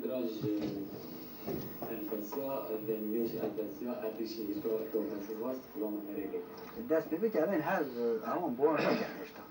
دراج الفرسيا دميش الفرسيا أديشي يشتغل توفاسي واس كلام هريلي الدست ببيت يعني هذا هم بون يعني اشتا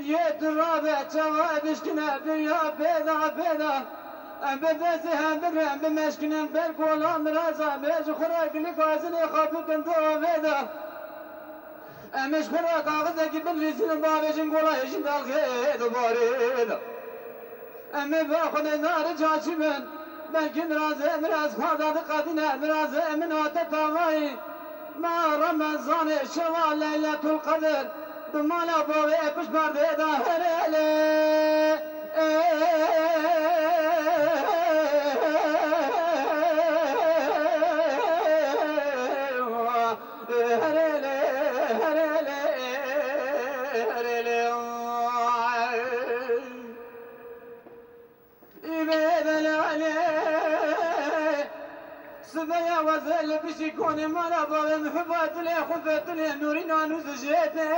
جيت الرابع توابش كنا بيا بيضا ببزها بقرا بمشكنا بالكل امرازا مش خراق لقازني خافك انتو بيضا مش خراق اغزك بالرسل بابش نقولا يشند الخيط باريدا باخد نار جاشبن لكن راز خاضا دقاتنا براز من وتطاغي ما رمضان شوال ليلة القدر دمالا بوغي بش برده دا هريلي هريلي هريلي هريلي إبيد العلي سبيا وزل بشيكوني مالا بغن حفات لي خفت لي نورينا نزجيتي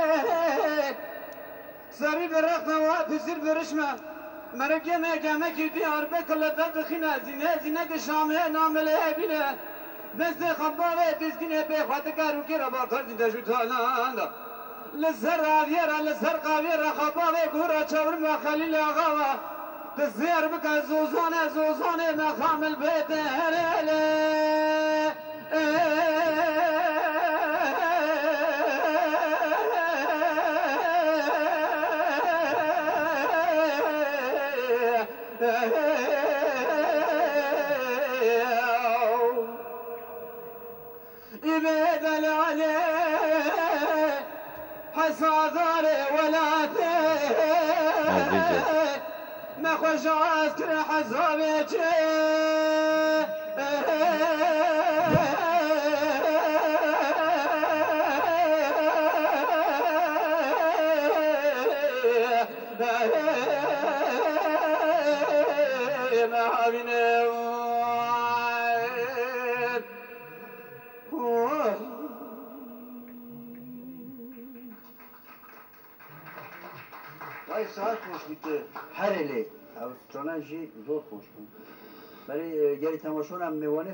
سري برقنا وابسر برشمة مرقمة قامك ديار بكل تدخنا زينة شامي نامل هبيلة بس خبابة تسكني بيخوات كاروكي ربا كرزين تشوتانا لسر عبيرا لسر قابيرا خبابة كورا شاور ما خليل أغاوة تزير بك زوزانة مخام البيت هلالي يبيد العلي حصادري ولا نخش عسكر حزابيك ما بيني وای ساعت خوش بیت هرلی او سترانه جی زور خوش کن برای گری تماشون هم میوانه